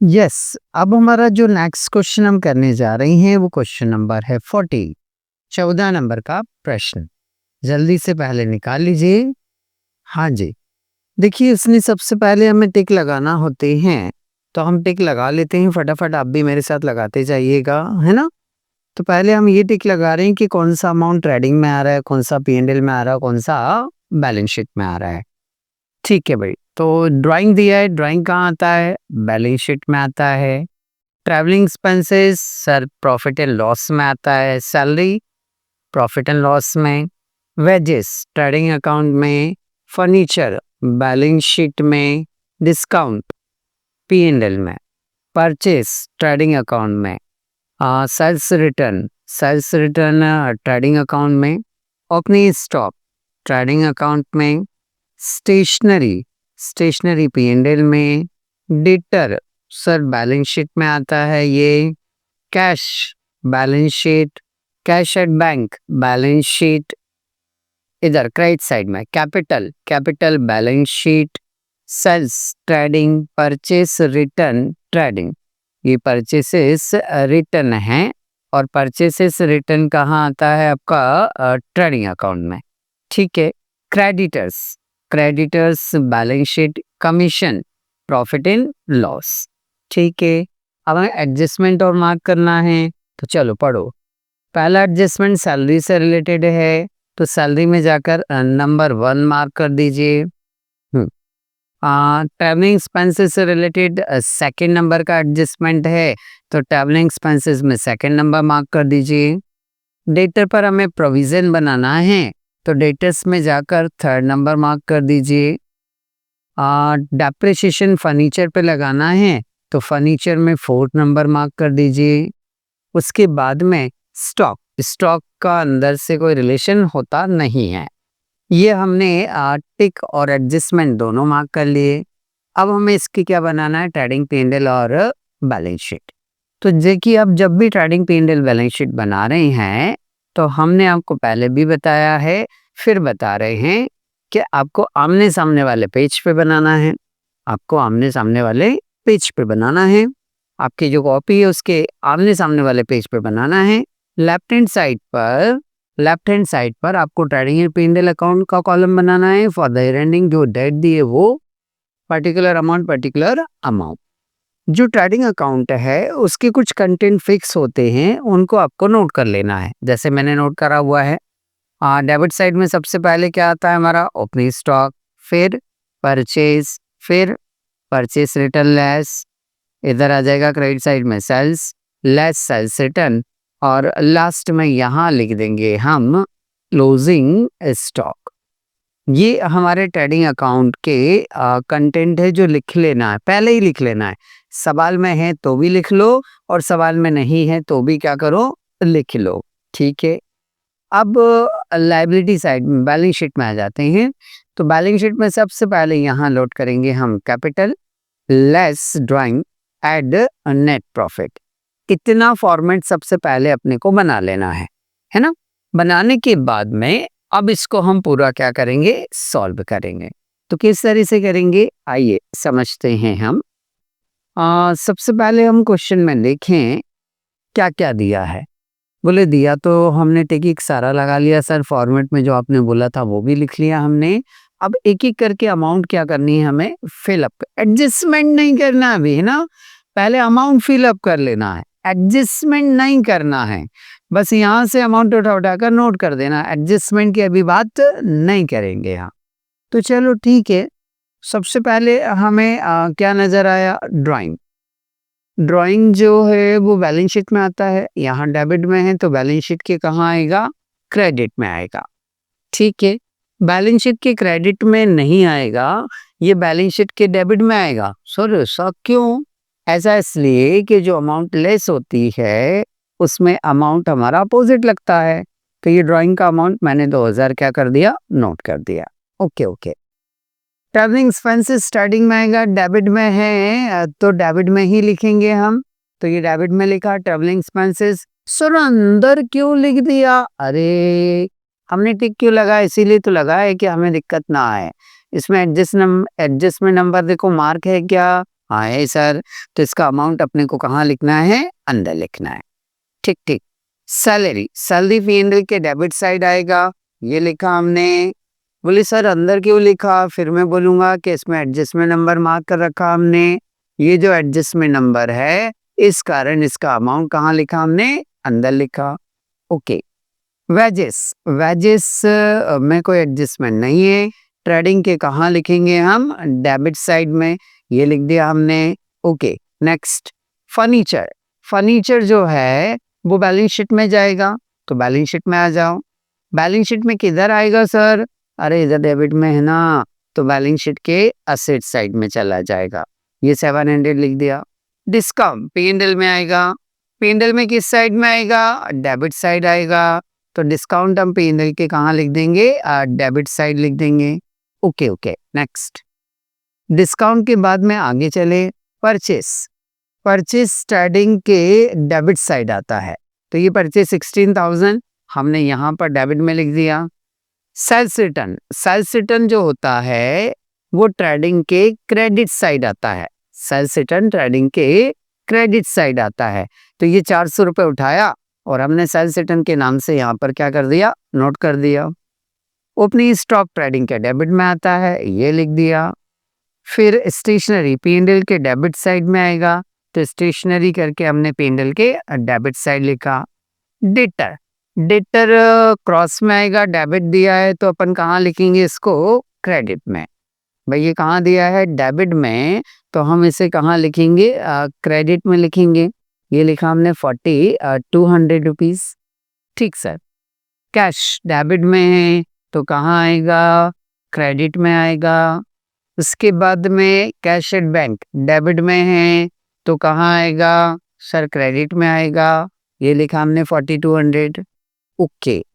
Yes. अब हमारा जो नेक्स्ट क्वेश्चन हम करने जा रहे हैं वो क्वेश्चन नंबर है 40, 14 नंबर का प्रश्न। जल्दी से पहले निकाल लीजिए। हाँ जी, देखिए इसमें सबसे पहले हमें टिक लगाना होते हैं, तो हम टिक लगा लेते हैं फटाफट। आप भी मेरे साथ लगाते जाइएगा, है ना। तो पहले हम ये टिक लगा रहे हैं कि कौन सा अमाउंट ट्रेडिंग में आ रहा है, कौन सा P&L में आ रहा है, कौन सा बैलेंस शीट में आ रहा है। ठीक है भाई, तो ड्राइंग दिया है, ड्राइंग कहाँ आता है, बैलेंस शीट में आता है। Travelling expenses sir profit and loss में आता है, सैलरी प्रॉफिट एंड लॉस में, वेजेस ट्रेडिंग अकाउंट में, फर्नीचर बैलेंस शीट में, डिस्काउंट P&L में, परचेस ट्रेडिंग अकाउंट में, सेल्स रिटर्न ट्रेडिंग अकाउंट में, ओपनिंग स्टॉक ट्रेडिंग अकाउंट में, स्टेशनरी स्टेशनरी P&L में, डेटर सर बैलेंस शीट में आता है ये, cash balance sheet, cash at bank balance sheet, इधर क्रेडिट साइड में capital balance sheet, sales trading, purchase return trading. ये परचेसेस रिटर्न है और परचेसेस रिटर्न कहाँ आता है आपका ट्रेडिंग अकाउंट में। ठीक है, creditors balance sheet, commission profit in loss. ठीक है, अब हमें एडजस्टमेंट और मार्क करना है, तो चलो पढ़ो। पहला एडजस्टमेंट सैलरी से रिलेटेड है, तो सैलरी में जाकर नंबर 1 मार्क कर दीजिए। ट्रैवलिंग एक्सपेंसेस से रिलेटेड सेकंड नंबर का एडजस्टमेंट है, तो ट्रैवलिंग एक्सपेंसेस में सेकंड नंबर मार्क कर दीजिए। डेटर पर हमें प्रोविजन बनाना है, तो डेटर्स में जाकर थर्ड नंबर मार्क कर दीजिए। डेप्रिसिएशन फर्नीचर पे लगाना है, तो फर्नीचर में फोर्थ नंबर मार्क कर दीजिए। उसके बाद में स्टॉक का अंदर से कोई रिलेशन होता नहीं है, ये हमने टिक और एडजस्टमेंट दोनों मार्क कर लिए। अब हमें इसकी क्या बनाना है, ट्रेडिंग P&L और बैलेंस शीट। तो देखिए, अब जब भी ट्रेडिंग P&L बैलेंस शीट बना रहे हैं, तो हमने आपको पहले भी बताया है, फिर बता रहे हैं कि आपको आमने सामने वाले पेज पे बनाना है। आपको आमने सामने वाले पेज पे बनाना है, आपकी जो कॉपी है उसके आमने सामने वाले पेज पे बनाना है। लेफ्ट हैंड साइड पर आपको ट्रेडिंग P&L अकाउंट का कॉलम बनाना है। फॉर द ईयर एंडिंग जो डेट दी है वो पर्टिकुलर अमाउंट। जो ट्रेडिंग अकाउंट है उसके कुछ कंटेंट फिक्स होते हैं, उनको आपको नोट कर लेना है, जैसे मैंने नोट करा हुआ है। डेबिट साइड में सबसे पहले क्या आता है हमारा, ओपनिंग स्टॉक, फिर परचेस रिटर्न लेस, इधर आ जाएगा क्रेडिट साइड में सेल्स लेस सेल्स रिटर्न, और लास्ट में यहाँ लिख देंगे हम क्लोजिंग स्टॉक। ये हमारे ट्रेडिंग अकाउंट के कंटेंट है, जो लिख लेना है, पहले ही लिख लेना है। सवाल में है तो भी लिख लो, और सवाल में नहीं है तो भी क्या करो, लिख लो। ठीक है, अब लायबिलिटी साइड में बैलेंस शीट में आ जाते हैं। तो बैलेंस शीट में सबसे पहले यहाँ लोड करेंगे हम capital less drawing add net profit. इतना फॉर्मेट सबसे पहले अपने को बना लेना है ना। बनाने के बाद में अब इसको हम पूरा क्या करेंगे, सॉल्व करेंगे। तो किस तरह से करेंगे, आइए समझते हैं हम। सबसे पहले हम क्वेश्चन में देखें क्या क्या दिया है। बोले दिया तो हमने टिक सारा लगा लिया सर, फॉर्मेट में जो आपने बोला था वो भी लिख लिया हमने। अब एक एक करके अमाउंट क्या करनी है हमें, फिलअप। एडजस्टमेंट नहीं करना अभी, है ना, पहले अमाउंट फिलअप कर लेना है, एडजस्टमेंट नहीं करना है। बस यहाँ से अमाउंट उठाकर नोट कर देना, एडजस्टमेंट की अभी बात नहीं करेंगे यहाँ। तो चलो ठीक है, सबसे पहले हमें क्या नजर आया, ड्राइंग जो है वो बैलेंस शीट में आता है। यहाँ डेबिट में है तो बैलेंस शीट के कहाँ आएगा, क्रेडिट में आएगा। ठीक है, बैलेंस शीट के क्रेडिट में नहीं आएगा, ये बैलेंस शीट के डेबिट में आएगा। सर ऐसा क्यों, ऐसा इसलिए कि जो अमाउंट लेस होती है उसमें अमाउंट हमारा अपोजिट लगता है। तो ये ड्राइंग का अमाउंट मैंने 2000 क्या कर दिया, नोट कर दिया। ओके। ट्रैवलिंग एक्सपेंसेस स्टार्टिंग में आएगा, डेबिट में है तो डेबिट में ही लिखेंगे हम। तो ये डेबिट में लिखा ट्रैवलिंग एक्सपेंसेस। सर अंदर क्यों लिख दिया, अरे हमने टिक क्यों लगा, इसीलिए तो लगा है कि हमें दिक्कत ना आए। इसमें एडजस्टमेंट नंबर देखो मार्क है क्या, हाँ है सर। तो इसका अमाउंट अपने को कहाँ लिखना है, अंदर लिखना है। ठीक ठीक। सैलरी, सैलरी पी&एल के डेबिट साइड आएगा, ये लिखा हमने। बोले सर अंदर क्यों लिखा, फिर मैं बोलूंगा कि इसमें एडजस्टमेंट नंबर मार्क कर रखा हमने। ये जो एडजस्टमेंट नंबर है इस कारण इसका अमाउंट कहाँ लिखा हमने, अंदर लिखा। ओके। वेजेस, वेजेस में कोई एडजस्टमेंट नहीं है, ट्रेडिंग के कहाँ लिखेंगे हम, डेबिट साइड में, ये लिख दिया हमने। Okay next. फर्नीचर, फर्नीचर जो है वो बैलेंस शीट में जाएगा, तो बैलेंस शीट में आ जाओ। बैलेंस शीट में किधर आएगा सर, अरे इधर डेबिट में है ना, तो बैलेंस शीट के असेट साइड में चला जाएगा, ये 700 लिख दिया। डिस्काउंट पी&एल में आएगा, पी&एल में किस साइड में आएगा, डेबिट साइड आएगा, तो डिस्काउंट हम पी&एल के कहाँ लिख देंगे, डेबिट साइड लिख देंगे। Okay okay next. डिस्काउंट के बाद में आगे चले, परचेस, परचेस ट्रेडिंग के डेबिट साइड आता है, तो ये परचेस 16,000 हमने यहाँ पर डेबिट में लिख दिया। सेल्स रिटर्न, सेल्स रिटर्न जो होता है वो ट्रेडिंग के क्रेडिट साइड आता है, सेल्स रिटर्न ट्रेडिंग के क्रेडिट साइड आता है, तो ये 400 रुपये उठाया और हमने सेल्स रिटर्न के नाम से यहाँ पर क्या कर दिया, नोट कर दिया। ओपनिंग स्टॉक ट्रेडिंग के डेबिट में आता है, ये लिख दिया। फिर स्टेशनरी पी&एल के डेबिट साइड में आएगा, तो स्टेशनरी करके हमने पी&एल के डेबिट साइड लिखा। डेटर, डेटर क्रॉस में आएगा, डेबिट दिया है तो अपन कहाँ लिखेंगे इसको, क्रेडिट में। भाई ये कहाँ दिया है, डेबिट में, तो हम इसे कहाँ लिखेंगे, क्रेडिट में लिखेंगे। ये लिखा हमने 200 रुपीज। ठीक सर। कैश डेबिट में है तो कहाँ आएगा, क्रेडिट में आएगा। उसके बाद में कैश एट बैंक डेबिट में है तो कहाँ आएगा सर, क्रेडिट में आएगा, ये लिखा हमने 4200। ओके,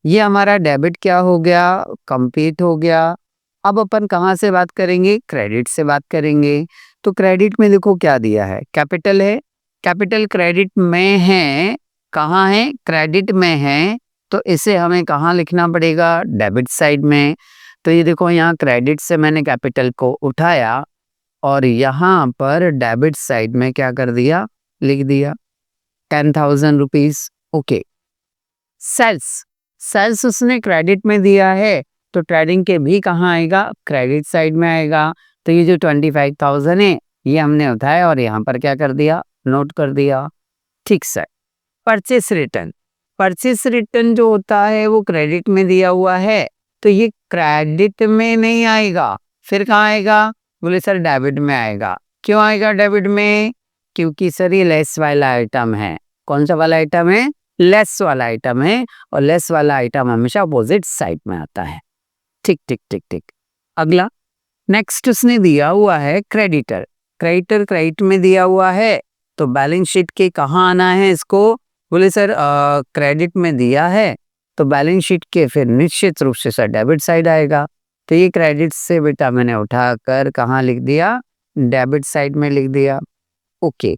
ये हमारा डेबिट क्या हो गया, कंप्लीट हो गया। अब अपन कहाँ से बात करेंगे, क्रेडिट से बात करेंगे। तो क्रेडिट में देखो क्या दिया है, कैपिटल है, कैपिटल क्रेडिट में है, कहाँ है, क्रेडिट में है, तो इसे हमें कहाँ लिखना पड़ेगा, डेबिट साइड में। तो ये देखो यहाँ क्रेडिट से मैंने कैपिटल को उठाया और यहाँ पर डेबिट साइड में क्या कर दिया, लिख दिया 10,000 रुपीज। ओके। सेल्स, सेल्स उसने क्रेडिट में दिया है तो ट्रेडिंग के भी कहाँ आएगा, क्रेडिट साइड में आएगा। तो ये जो 25,000 है ये हमने उठाया और यहाँ पर क्या कर दिया, नोट कर दिया। ठीक sir. Purchase return, purchase return जो होता है वो क्रेडिट में दिया हुआ है तो ये क्रेडिट में नहीं आएगा, फिर कहाँ आएगा, बोले सर डेबिट में आएगा। क्यों आएगा डेबिट में, क्योंकि सर ये लेस वाला आइटम है। कौन सा वाला आइटम है, लेस वाला आइटम है, और लेस वाला आइटम हमेशा अपोजिट साइड में आता है। ठीक ठीक ठीक ठीक। अगला नेक्स्ट उसने दिया हुआ है क्रेडिटर, क्रेडिटर क्रेडिट में दिया हुआ है तो बैलेंस शीट के कहाँ आना है इसको, बोले सर क्रेडिट में दिया है तो बैलेंस शीट के फिर निश्चित रूप से सर डेबिट साइड आएगा। तो ये क्रेडिट से बेटा मैंने उठाकर कहाँ लिख दिया, डेबिट साइड में लिख दिया। ओके।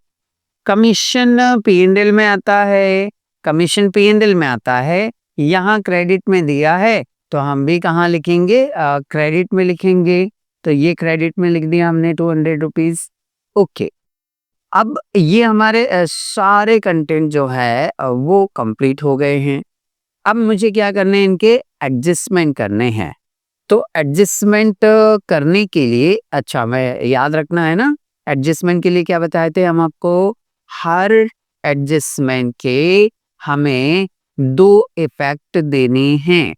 कमीशन पी&एल में आता है, कमीशन पी&एल में आता है, यहाँ क्रेडिट में दिया है तो हम भी कहाँ लिखेंगे, क्रेडिट में लिखेंगे। तो ये क्रेडिट में लिख दिया हमने 200 रुपीज। ओके। अब ये हमारे सारे कंटेंट जो है वो कंप्लीट हो गए हैं। अब मुझे क्या करने हैं, इनके एडजस्टमेंट करने हैं। तो एडजस्टमेंट करने के लिए, अच्छा मैं याद रखना है ना, एडजस्टमेंट के लिए क्या बताए थे हम आपको, हर एडजस्टमेंट के हमें 2 इफेक्ट देने हैं।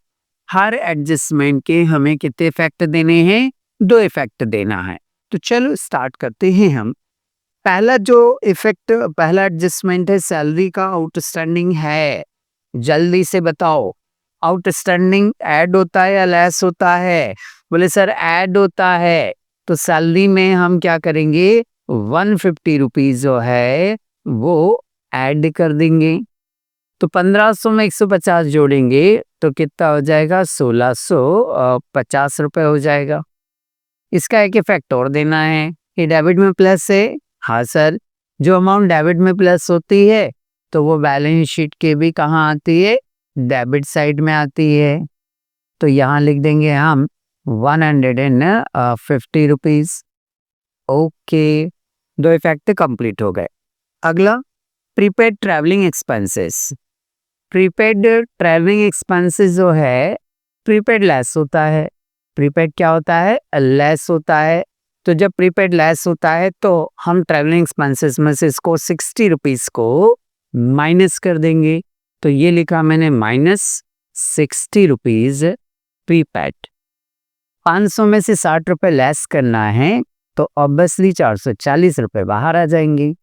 हर एडजस्टमेंट के हमें कितने इफेक्ट देने हैं, 2 इफेक्ट देना है। तो चलो स्टार्ट करते हैं हम। पहला जो इफेक्ट, पहला एडजस्टमेंट है सैलरी का आउटस्टैंडिंग है, जल्दी से बताओ आउटस्टैंडिंग ऐड होता है या लेस होता है, बोले सर ऐड होता है। तो सैलरी में हम क्या करेंगे, 150 रुपीज जो है वो ऐड कर देंगे। तो 1500 में 150 जोड़ेंगे तो कितना हो जाएगा, 1650 रुपये हो जाएगा। इसका एक इफेक्ट और देना है कि डेबिट में प्लस है, हाँ सर, जो अमाउंट डेबिट में प्लस होती है तो वो बैलेंस शीट के भी कहाँ आती है, डेबिट साइड में आती है। तो यहाँ लिख देंगे हम 150 रुपीज। ओके, दो इफेक्ट कंप्लीट हो गए। अगला prepaid travelling expenses. Prepaid travelling expenses जो है, प्रीपेड लेस होता है। प्रीपेड क्या होता है? लेस होता है। तो जब प्रीपेड लेस होता है तो हम ट्रैवलिंग एक्सपेंसेस में से इसको 60 रुपीज को माइनस कर देंगे। तो ये लिखा मैंने -60 रुपीज प्रीपेड। 500 में से 60 रुपए लेस करना है तो ऑब्वियसली 440 रुपए बाहर आ जाएंगे।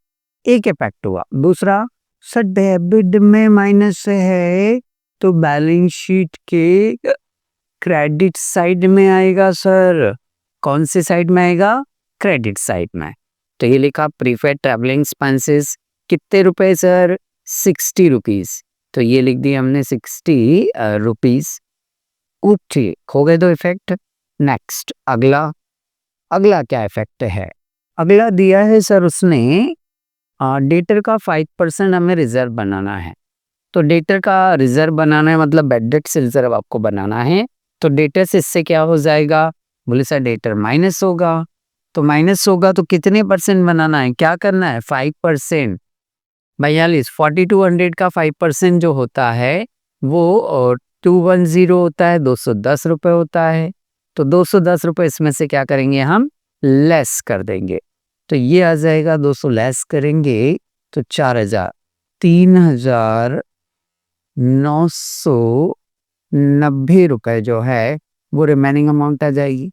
एक इफेक्ट हुआ। दूसरा, सर डेबिट में माइनस है तो बैलेंस शीट के क्रेडिट साइड में आएगा सर। कौन से साइड में आएगा? क्रेडिट साइड में। तो ये लिखा प्रीपेड ट्रैवलिंग एक्सपेंसेस कितने रुपए सर? 60 रुपीज। तो ये लिख दिया हमने 60 रुपीज। ठीक, हो गए दो इफेक्ट। नेक्स्ट अगला क्या इफेक्ट है? अगला दिया है सर उसने डेटर का 5% हमें रिजर्व बनाना है। तो डेटर का रिजर्व बनाना है मतलब बैड डेट से रिजर्व आपको बनाना है। तो डेटर से इससे क्या हो जाएगा? बोले सर डेटर माइनस होगा। तो माइनस होगा तो कितने परसेंट बनाना है? क्या करना है? 5%। 4200 का 5% जो होता है वो 210 होता है, 210 रुपए होता है। तो 210 रुपए इसमें से क्या करेंगे? हम लेस कर देंगे। तो ये आ जाएगा 200 लेस करेंगे तो 4000, 3990 रुपए जो है वो रिमेनिंग अमाउंट आ जाएगी।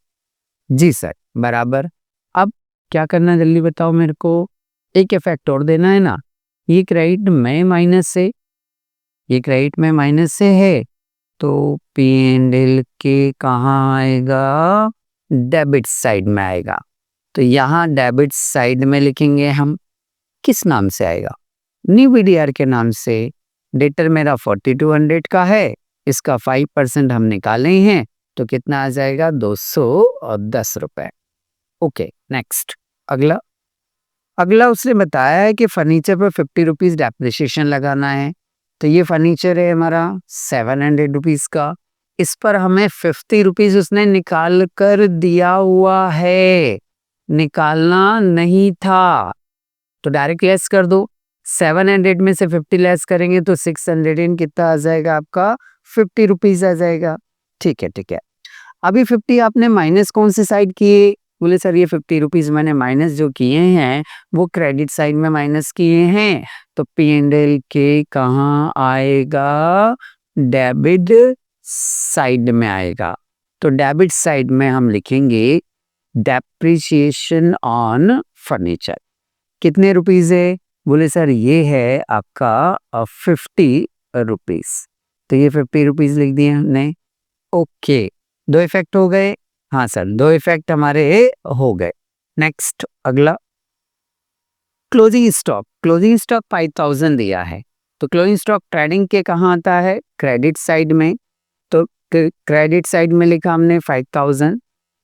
जी सर, बराबर। अब क्या करना जल्दी बताओ मेरे को। एक इफेक्ट और देना है ना। ये क्रेडिट में माइनस से, ये क्रेडिट में माइनस से है तो P&L के कहाँ आएगा? डेबिट साइड में आएगा। तो यहाँ डेबिट साइड में लिखेंगे हम। किस नाम से आएगा? न्यू BDR के नाम से। डेटर मेरा 4200 का है, इसका 5% हम निकाले हैं तो कितना आ जाएगा? 210 रुपए। ओके, नेक्स्ट अगला उसने बताया है कि फर्नीचर पर 50 रुपीज डेप्रिसिएशन लगाना है। तो ये फर्नीचर है हमारा 700 रुपीज का। इस पर हमें 50 रुपीज उसने निकाल कर दिया हुआ है। निकालना नहीं था तो डायरेक्ट लेस कर दो। 700 में से 50 लेस करेंगे तो 600 कितना आ जाएगा आपका? 50 रुपीज आ जाएगा। ठीक है। अभी 50 आपने माइनस कौन से साइड किए? बोले सर ये 50 रुपीज मैंने माइनस जो किए हैं वो क्रेडिट साइड में माइनस किए हैं। तो P&L के कहाँ आएगा? डेबिट साइड में आएगा। तो डेबिट साइड में हम लिखेंगे डेप्रिसिएशन ऑन फर्नीचर। कितने रुपीज है? बोले सर ये है आपका 50 रुपीज। तो ये 50 रुपीज लिख दिए हमने। ओके, दो इफेक्ट हो गए। हाँ सर, दो इफेक्ट हमारे हो गए। नेक्स्ट अगला क्लोजिंग स्टॉक। क्लोजिंग स्टॉक 5000 दिया है। तो क्लोजिंग स्टॉक ट्रेडिंग के कहाँ आता है? क्रेडिट साइड में। तो क्रेडिट साइड में लिखा हमने 5000।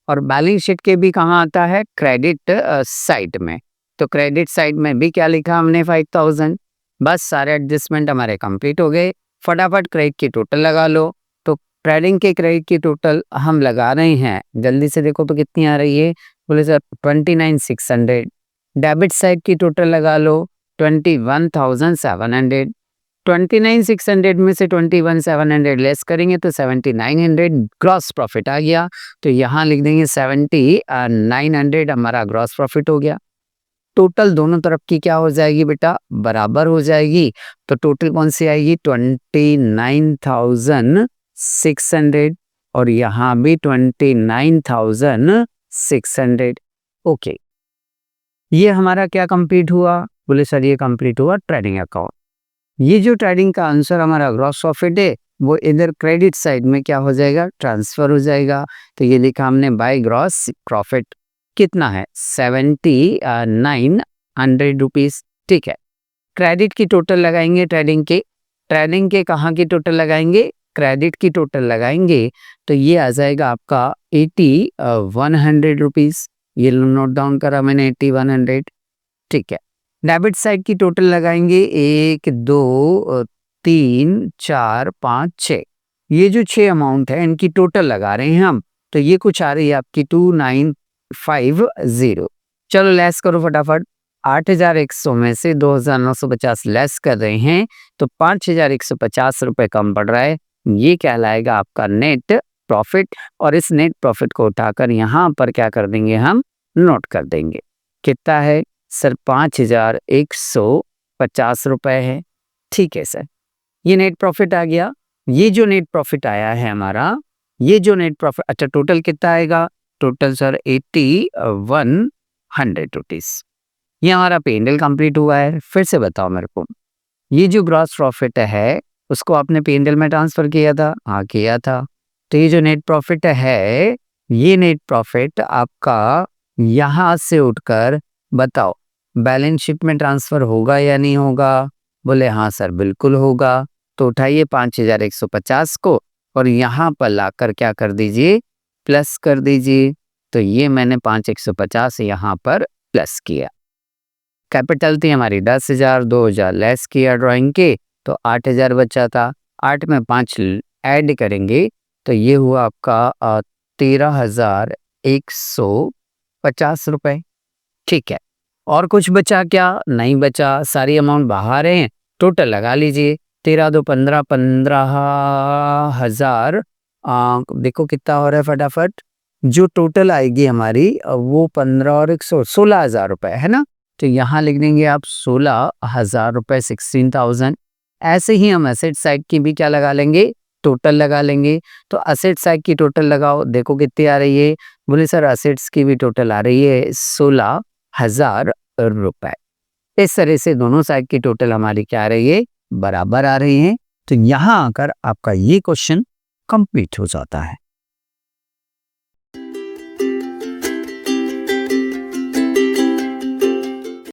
और बैलेंस शीट के भी कहाँ आता है? क्रेडिट साइड में। तो क्रेडिट साइड में भी क्या लिखा हमने? 5000। बस सारे एडजस्टमेंट हमारे कंप्लीट हो गए। फटाफट क्रेडिट की टोटल लगा लो। तो ट्रेडिंग के क्रेडिट की टोटल हम लगा रहे हैं, जल्दी से देखो तो कितनी आ रही है? बोले सर 29600। डेबिट साइड की टोटल लगा लो 21700। 29600 में से 21700 लेस करेंगे तो 7900 ग्रॉस प्रॉफिट आ गया। तो यहाँ लिख देंगे 7900 हमारा ग्रॉस प्रॉफिट हो गया। टोटल दोनों तरफ की क्या हो जाएगी बेटा? बराबर हो जाएगी। तो टोटल कौन सी आएगी? 29600 और यहाँ भी 29600। ओके, ये हमारा क्या कंप्लीट हुआ? बोले सर ये कंप्लीट हुआ ट्रेडिंग अकाउंट। ये जो ट्रेडिंग का आंसर हमारा ग्रॉस प्रॉफिट है वो इधर क्रेडिट साइड में क्या हो जाएगा? ट्रांसफर हो जाएगा। तो ये लिखा हमने बाय ग्रॉस प्रॉफिट कितना है? 7900 रुपीज। ठीक है, क्रेडिट की टोटल लगाएंगे। ट्रेडिंग के कहाँ की टोटल लगाएंगे? क्रेडिट की टोटल लगाएंगे तो ये आ जाएगा आपका 8100 रुपीज। ये नोट डाउन करा मैंने 8100। ठीक है, डेबिट साइड की टोटल लगाएंगे 1 2 3 4 5 6। ये जो 6 अमाउंट है इनकी टोटल लगा रहे हैं हम। तो ये कुछ आ रही है आपकी 2950। चलो लेस करो फटाफट। 8,100 में से 2,950 लेस कर रहे हैं तो 5,150 रुपये कम पड़ रहा है। ये कहलाएगा आपका नेट प्रॉफिट और इस नेट प्रॉफिट को उठाकर यहाँ पर क्या कर देंगे, हम नोट कर देंगे। कितना है सर? 5,150 रुपये है। ठीक है सर, ये नेट प्रॉफिट आ गया। ये जो नेट प्रॉफिट आया है हमारा, ये जो नेट प्रॉफिट, अच्छा टोटल कितना आएगा? Total sir 8100 rupees. ये हमारा P&L कंप्लीट हुआ है। फिर से बताओ मेरे को, ये जो ग्रॉस प्रॉफिट है उसको आपने P&L में ट्रांसफर किया था? हाँ किया था। तो ये जो नेट प्रॉफिट है, ये नेट प्रॉफिट आपका यहाँ से उठकर बताओ बैलेंस शीट में ट्रांसफर होगा या नहीं होगा? बोले हाँ सर बिल्कुल होगा। तो उठाइए 5,150 को और यहाँ पर लाकर क्या कर दीजिए, प्लस कर दीजिए। तो ये मैंने 5,150 यहाँ पर प्लस किया। कैपिटल थी हमारी 10,000, 2,000 लेस किया ड्राइंग के तो 8,000 बचा था। 8 में 5 ऐड करेंगे तो ये हुआ आपका 13,150 रुपये। ठीक है, और कुछ बचा क्या? नहीं बचा, सारी अमाउंट बाहर हैं। टोटल लगा लीजिए, 13 2 15, 15,000। देखो कितना हो रहा है फटाफट। जो टोटल आएगी हमारी वो 15 और 100 16,000 रुपये है ना। तो यहाँ लिख देंगे आप 16,000 रुपये, 16,000। ऐसे ही हम एसेट साइड की भी क्या लगा लेंगे, टोटल लगा लेंगे। तो एसेट साइड की टोटल लगाओ, देखो कितनी आ रही है। बोले सर एसेट्स की भी टोटल आ रही है 16,000 रुपये। इस तरह से दोनों साइड की टोटल हमारी क्या आ रही है, बराबर आ रही है। तो यहाँ आकर आपका ये क्वेश्चन कंप्लीट हो जाता है।